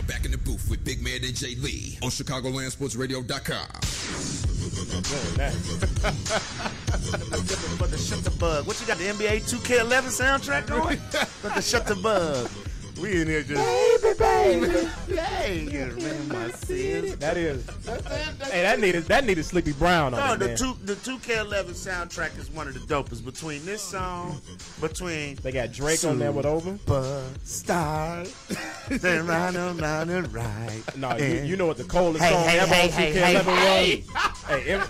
now back in the booth with Big Man and Jay Lee on ChicagolandSportsRadio.com. But the Shut the Bug. What you got, the NBA 2K11 soundtrack going? But the Shut the Bug. We in here just Baby. Hey, you remember my sins. That is. Hey, that needed Sleepy Brown on No, it, the man. 2K11 soundtrack is one of the dopest. Between this song, They got Drake on there with Over. Star. They're round and right. No, you know what the coldest Hey, song hey, ever hey, on hey, 2K11 hey, was?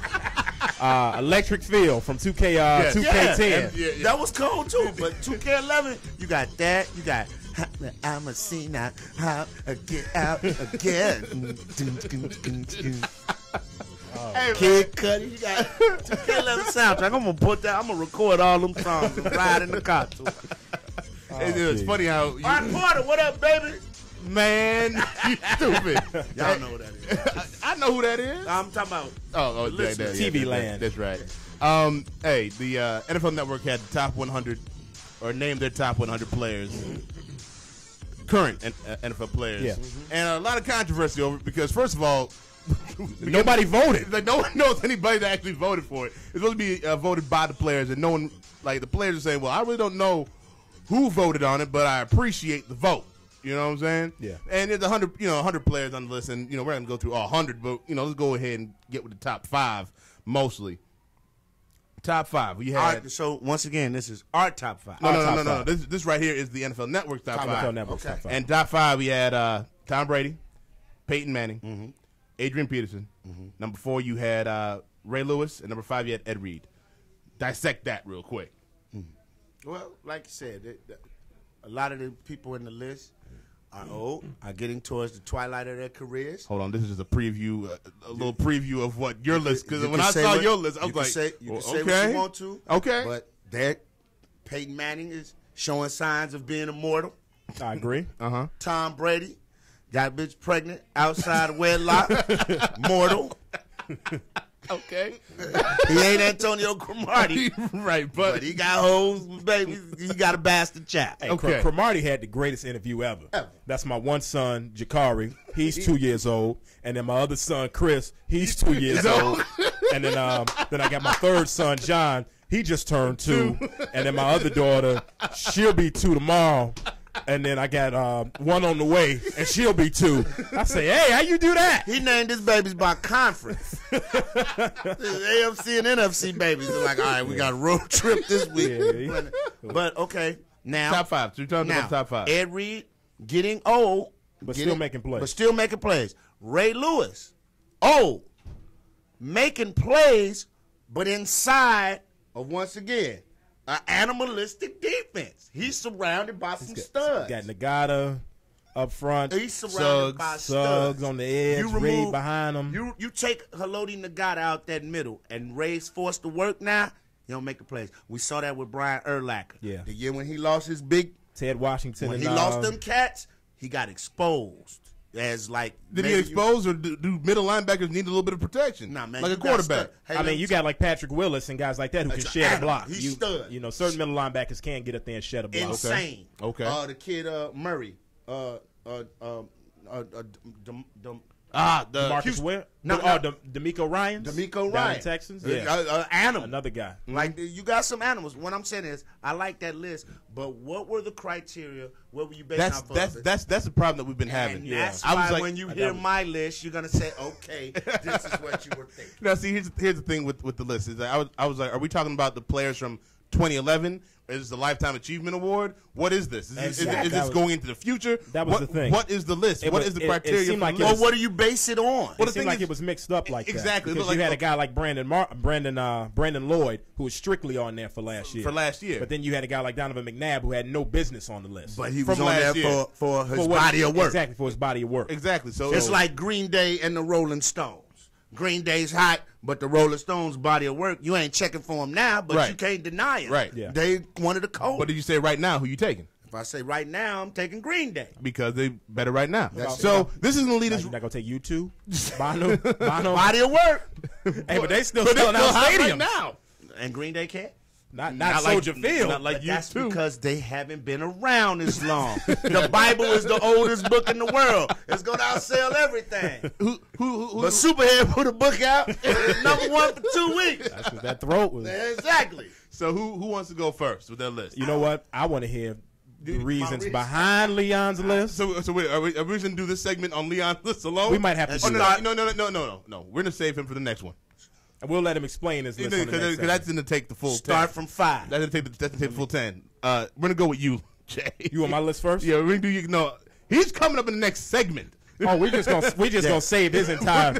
Hey, Electric Feel from 2K10. Yeah. That was cold too. But 2K11, you got that. You got I'm a see now how get out again. Hey, Kid Cudi, you got 2K11 soundtrack. I'm gonna put that. I'm gonna record all them songs and ride in the car to it. it's funny how All right, Porter, what up, baby? man, you stupid. Y'all know who that is. I know who that is. I'm talking about. TV Land. That's right. Hey, the NFL Network had the top 100, or named their top 100 players, current NFL players. Yeah. And a lot of controversy over it because, first of all, Nobody voted. like no one knows anybody that actually voted for it. It's supposed to be voted by the players, and no one, like the players are saying, well, I really don't know who voted on it, but I appreciate the vote. You know what I'm saying? Yeah. And there's 100 players on the list, and we're not gonna go through all 100, but let's go ahead and get with the top 5 mostly. Top 5. We had So once again, this is our top 5. no. This right here is the NFL Network's top 5. NFL Network's top 5. And top 5 we had Tom Brady, Peyton Manning, Adrian Peterson. Number 4 you had Ray Lewis, and number 5 you had Ed Reed. Dissect that real quick. Well, like you said, a lot of the people in the list are old, are getting towards the twilight of their careers. Hold on, this is just a preview, a little preview of what your list. Because You when can I say saw what- your list, I you was can like, say, you can well, say okay, what you want to. okay. But Peyton Manning is showing signs of being immortal. I agree. Tom Brady got a bitch pregnant outside of wedlock, mortal. Okay, He ain't Antonio Cromartie, right, but he got hoes, baby. He got a bastard chap. Hey, Okay. Cromartie had the greatest interview ever. That's my one son, Jakari. He's 2 years old. And then my other son, Chris, he's 2 years old. And then I got my third son, John. He just turned 2. And then my other daughter, she'll be 2 tomorrow. And then I got one on the way, and she'll be 2. I say, hey, how you do that? He named his babies by conference. The AFC and NFC babies are like, all right, we got a road trip this week. Yeah. But okay, now top 5. So you're talking now about top 5. Ed Reed getting old, But still making plays. But still making plays. Ray Lewis, old, making plays, but inside of, once again, an animalistic defense. He's surrounded by some studs. Got Nagata up front. He's surrounded by studs. Suggs on the edge, Reed behind him. You take Haloti Nagata out that middle, and Ray's forced to work now, you don't make the plays. We saw that with Brian Urlacher. Yeah. The year when he lost his big, Ted Washington. when and, he lost them cats, he got exposed. As like, Did he get exposed, or do middle linebackers need a little bit of protection? Nah, man, like you a got quarterback. stud. Hey, I let mean, me you tell got like Patrick Willis and guys like that who can That's shed a an block. animal. He's stud. You know, certain middle linebackers can get up there and shed a block. insane. Okay. The kid Murray. The Marcus Houston- Ware? No, D'Amico Ryans? D'Amico Down Ryan. in Texans? Yeah. Animal. Another guy. Like, you got some animals. What I'm saying is, I like that list, but what were the criteria? What were you basing off of? That's the problem that we've been having. And that's I why was like, when you hear my list, you're going to say, okay, this is what you were thinking. now see, here's the thing with the list is that I was like, are we talking about the players from 2011? Is this the Lifetime Achievement Award? What is this? Is this going into the future? That was the thing. What is the list? What is the criteria? It seemed for like the it list? Or what do you base it on? Well, the It seemed thing like is- it was mixed up like Exactly. that. Because Like- you had a guy like Brandon Lloyd, who was strictly on there for last year. But then you had a guy like Donovan McNabb, who had no business on the list. But he From was on last there year. for his For what- body of work. Exactly, for his body of work. Exactly. So It's like Green Day and the Rolling Stones. Green Day's hot, but the Rolling Stones' body of work, you ain't checking for them now, but Right. you can't deny it. Right. Yeah. They one of the cold. What did you say right now? Who you taking? If I say right now, I'm taking Green Day. Because they better right now. That's So this is gonna lead us. You're not going to take U2? Bono? Body of work. Hey, but they still But they're selling still out hot right stadiums. now. And Green Day can't? Not like- Soldier Field. not like But you that's too. because they haven't been around as long. The Bible is the oldest book in the world. It's going to outsell everything. Who But Superhead put a book out. It's #1 for 2 weeks. That's what that throat was. Exactly. So who wants to go first with their list? You know what? I want to hear the reasons reason. behind Leon's list. So wait, are we going to do this segment on Leon's list alone? We might have to Oh, do no, that. No. We're going to save him for the next one. And we'll let him explain his list on the next Because segment. that's going to take the full Start 10. from 5. That's going to take the full 10. We're going to go with you, Jay. You on my list first? Yeah, we're going to do you. No, he's coming up in the next segment. Oh, we just gonna save his entire.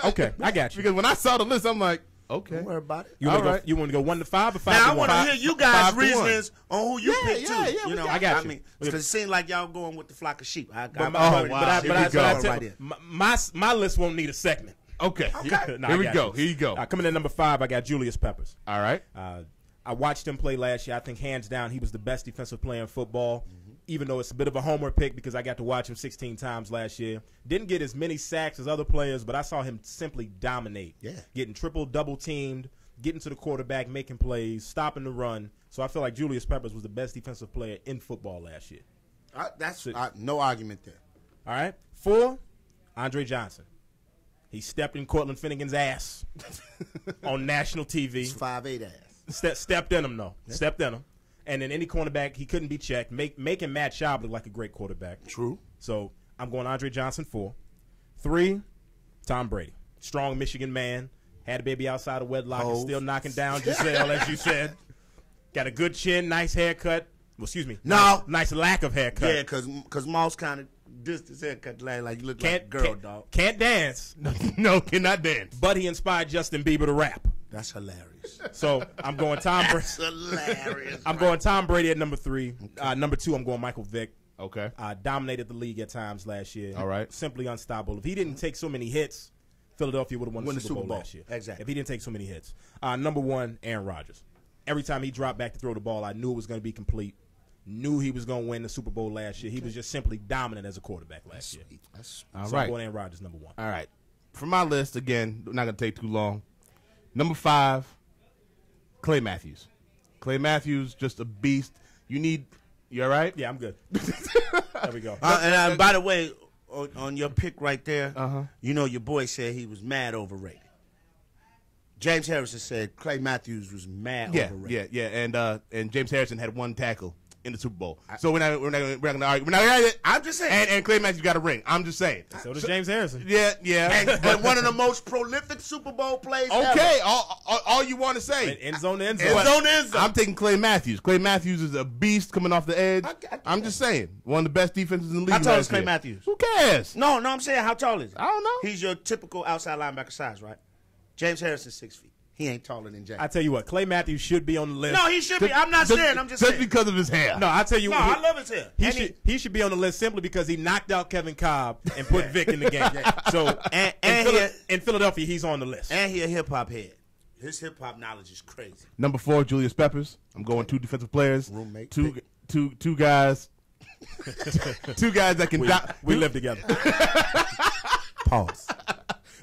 Okay, I got you. Because when I saw the list, I'm like, okay. Don't worry about it. You want All right. to go 1 to 5 or 5 Now, to I 1? want to hear you guys' 5 to 1. reasons on who you pick, too. yeah, You know, I got you. mean, because it seems like y'all going with the flock of sheep. But I'm my, already- but I Here we go. tell you, my list won't need a segment. Okay. Nah, Here I we got go. Here you go. Coming in number 5, I got Julius Peppers. All right. I watched him play last year. I think hands down he was the best defensive player in football, even though it's a bit of a homer pick because I got to watch him 16 times last year. Didn't get as many sacks as other players, but I saw him simply dominate. Yeah. Getting triple, double teamed, getting to the quarterback, making plays, stopping the run. So I feel like Julius Peppers was the best defensive player in football last year. That's no argument there. All right. 4, Andre Johnson. He stepped in Cortland Finnegan's ass on national TV. It's 5'8" ass. Stepped in him, though. Yeah. Stepped in him. And then any cornerback, he couldn't be checked. Making Matt Schaub look like a great quarterback. True. So I'm going Andre Johnson 4. 3, Tom Brady. Strong Michigan man. Had a baby outside of wedlock and still knocking down Giselle, as you said. Got a good chin, nice haircut. Well, excuse me. No. Nice lack of haircut. Yeah, because Moss kind of dissed his haircut like you look like a girl, dog. Can't dance, No, cannot dance. but he inspired Justin Bieber to rap. That's hilarious. So I'm going Tom Brady. That's hilarious. I'm going Tom Brady at number 3. Number 2, I'm going Michael Vick. Okay. Dominated the league at times last year. All right. Simply unstoppable. If he didn't take so many hits, Philadelphia would have won the Super Bowl last year. Exactly. If he didn't take so many hits. Number 1, Aaron Rodgers. Every time he dropped back to throw the ball, I knew it was going to be complete. Knew he was going to win the Super Bowl last year. He was just simply dominant as a quarterback last year. All So right. I'm going Aaron Rodgers, number 1. All right. For my list, again, not going to take too long. Number 5, Clay Matthews. Clay Matthews, just a beast. You all right? Yeah, I'm good. There we go. And by the way, on your pick right there, you know your boy said he was mad overrated. James Harrison said Clay Matthews was mad overrated. Yeah. And James Harrison had 1 tackle in the Super Bowl. So we're not going to argue. We're not gonna argue. I'm just saying. And Clay Matthews got a ring. I'm just saying. So does James Harrison. Yeah. But one of the most prolific Super Bowl plays Okay. ever. All you want to say. End zone to end End zone. zone to end zone. I'm taking Clay Matthews. Clay Matthews is a beast coming off the edge. I get I'm just saying. One of the best defenses in the league. How tall last is Clay year. Matthews? Who cares? No, I'm saying how tall is he? I don't know. He's your typical outside linebacker size, right? James Harrison 6 feet. He ain't taller than James. I tell you what, Clay Matthews should be on the list. No, he should be. I'm not saying. I'm just Just saying. because of his hair. No, I tell you No, what. I love his hair. He should be on the list simply because he knocked out Kevin Cobb and put Vic in the game. So in Philadelphia, he's on the list. And he a hip hop head. His hip hop knowledge is crazy. Number 4, Julius Peppers. I'm going 2 defensive players. Roommate. Two guys. 2 guys that can We live together. Pause.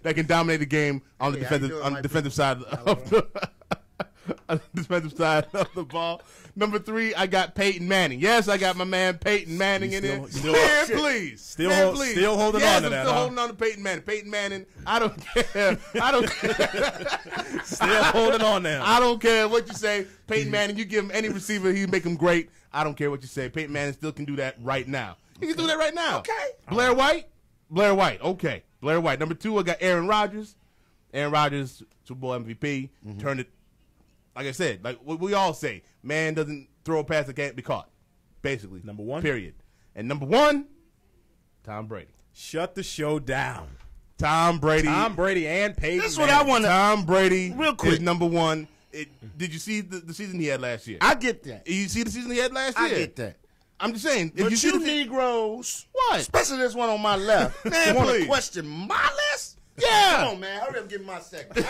that can dominate the game on the defensive side of the on the defensive side of the ball. Number 3, I got Peyton Manning. Yes, I got my man Peyton Manning in there. Man, please. Still please. holding yes, on to I'm that, still huh? holding on to Peyton Manning. Peyton Manning, I don't care. I don't care. Still holding on now. I don't care what you say. Peyton Manning, you give him any receiver, he make him great. I don't care what you say. Peyton Manning still can do that right now. He can do that right now. Okay. Blair White? Blair White. Okay. Blair White. Number 2, I got Aaron Rodgers. Aaron Rodgers, Super Bowl MVP. Turned it, like I said, like what we all say, man doesn't throw a pass that can't be caught. Basically. Number 1. Period. And number 1, Tom Brady. Shut the show down. Tom Brady. Tom Brady and Peyton This is what I Manning. want to. Tom Brady Real quick. is number 1. Did you see the season he had last year? I get that. You see the season he had last year? I get that. I'm just saying. If But you see you the Negroes, What? especially this one on my left, Man, want to please. question my list? Yeah. Come on, man. Hurry up and give me my second.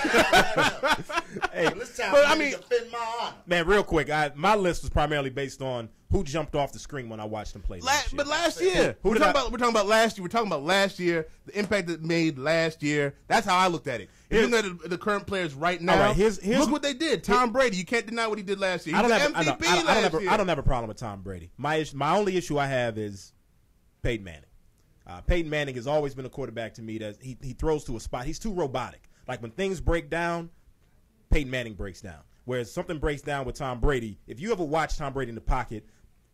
Hey, this time but I I mean- defend my honor. Man, real quick, my list was primarily based on who jumped off the screen when I watched them play last year. But last year, Who we're did talking, I- about, we're talking about last year. We're talking about last year, the impact it made last year. That's how I looked at it. If you look at the current players right now, All right, here's- look what they did. Tom Brady, you can't deny what he did last year. He I don't was have, I, know, MVP I, last don't year. I don't have a problem with Tom Brady. My only issue I have is Peyton Manning. Peyton Manning has always been a quarterback to me that he throws to a spot. He's too robotic. Like when things break down, Peyton Manning breaks down. Whereas something breaks down with Tom Brady, if you ever watch Tom Brady in the pocket,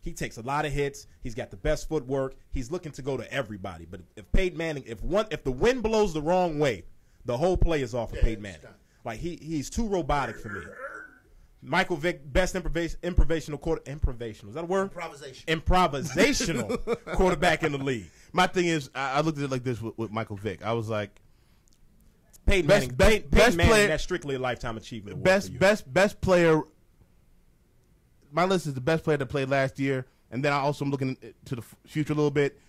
he takes a lot of hits. He's got the best footwork. He's looking to go to everybody. But if Peyton Manning, if the wind blows the wrong way, the whole play is off of Peyton Manning. Like he's too robotic for me. Michael Vick, best improvisational. Is that a word? Improvisational quarterback in the league. My thing is, I looked at it like this with Michael Vick. I was like, Peyton Best- Manning, best- Peyton best Manning, player- that's strictly a lifetime achievement award for you. best player. My list is the best player that played last year, and then I also am looking to the future a little bit.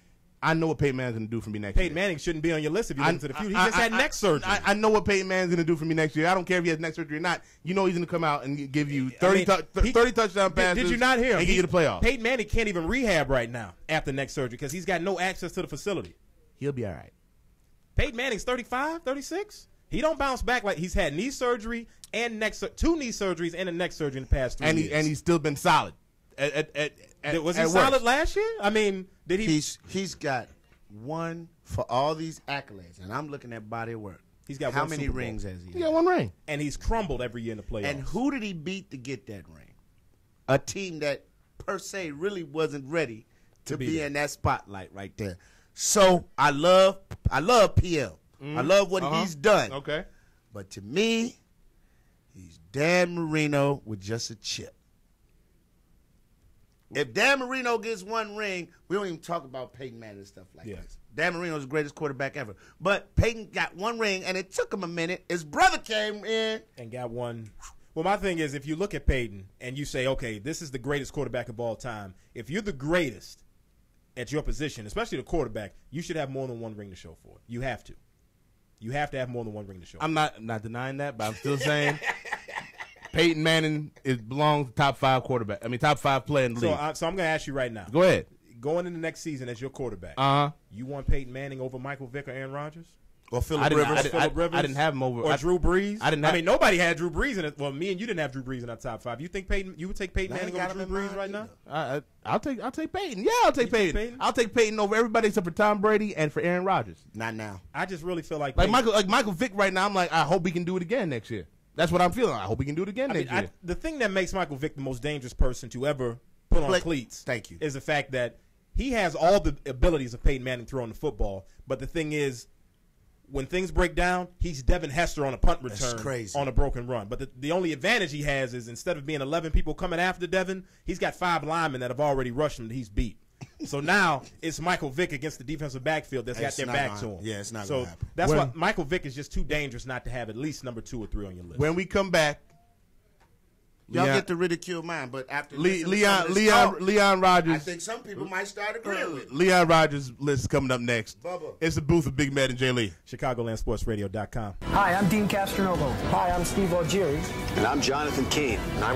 I know what Peyton Manning's going to do for me next year. Peyton Manning shouldn't be on your list if you look to the future. He just had neck surgery. I know what Peyton Manning's going to do for me next year. I don't care if he has neck surgery or not. You know he's going to come out and give you 30 touchdown passes. Did you not hear him? And get you the playoffs. Peyton Manning can't even rehab right now after neck surgery because he's got no access to the facility. He'll be all right. Peyton Manning's 35, 36. He don't bounce back. Like he's had knee surgery and two knee surgeries and a neck surgery in the past 3 years. And he's still been solid. Was he at solid worst. last year? I mean, did he? He's got one for all these accolades, and I'm looking at body of work. He's got how one many Super Bowl. rings has he? He got one ring. And he's crumbled every year in the playoffs. And who did he beat to get that ring? A team that per se really wasn't ready to be in that spotlight right there. So I love PL. I love what he's done. Okay. But to me, he's Dan Marino with just a chip. If Dan Marino gets one ring, we don't even talk about Peyton Manning and stuff like this. Dan Marino's the greatest quarterback ever. But Peyton got one ring, and it took him a minute. His brother came in. And got one. Well, my thing is, if you look at Peyton and you say, okay, this is the greatest quarterback of all time, if you're the greatest at your position, especially the quarterback, you should have more than one ring to show for it. You have to. You have to have more than one ring to show. I'm not denying that, but I'm still saying Peyton Manning belongs top 5 quarterback. I mean, top 5 player in the league. So I'm going to ask you right now. Go ahead. Going into next season as your quarterback, you want Peyton Manning over Michael Vick or Aaron Rodgers? Or I Phillip didn't- Rivers. I didn't have him over. Or Drew Brees? I didn't I have- mean, nobody had Drew Brees in it. Well, me and you didn't have Drew Brees in our top 5. You think you would take Peyton I ain't Manning over got Drew him in Brees mind right now? either. I'll take Peyton. Yeah, I'll take Peyton. Peyton? I'll take Peyton over everybody except for Tom Brady and for Aaron Rodgers. Not now. I just really feel like Like Peyton- Michael Vick right now. I'm like, I hope he can do it again next year. That's what I'm feeling. I hope he can do it again next year. the thing that makes Michael Vick the most dangerous person to ever put on cleats Thank you. is the fact that he has all the abilities of Peyton Manning throwing the football, but the thing is, when things break down, he's Devin Hester on a punt return crazy. on a broken run. But the only advantage he has is instead of being 11 people coming after Devin, he's got 5 linemen that have already rushed him that he's beat. So now it's Michael Vick against the defensive backfield that's got It's their not back gonna to him. happen. Yeah, it's not So gonna happen. that's When- why Michael Vick is just too dangerous not to have at least number 2 or 3 on your list. When we come back, Y'all Leon- get to ridicule mine, but after listening to some of this Leon talk, Rodgers. I think some people might start agreeing with me. Leon Rodgers list is coming up next. Bubba. It's the booth of Big Mad and Jay Lee. ChicagolandSportsRadio.com. Hi, I'm Dean Castronovo. Hi, I'm Steve Algieri. And I'm Jonathan Keane. And I'm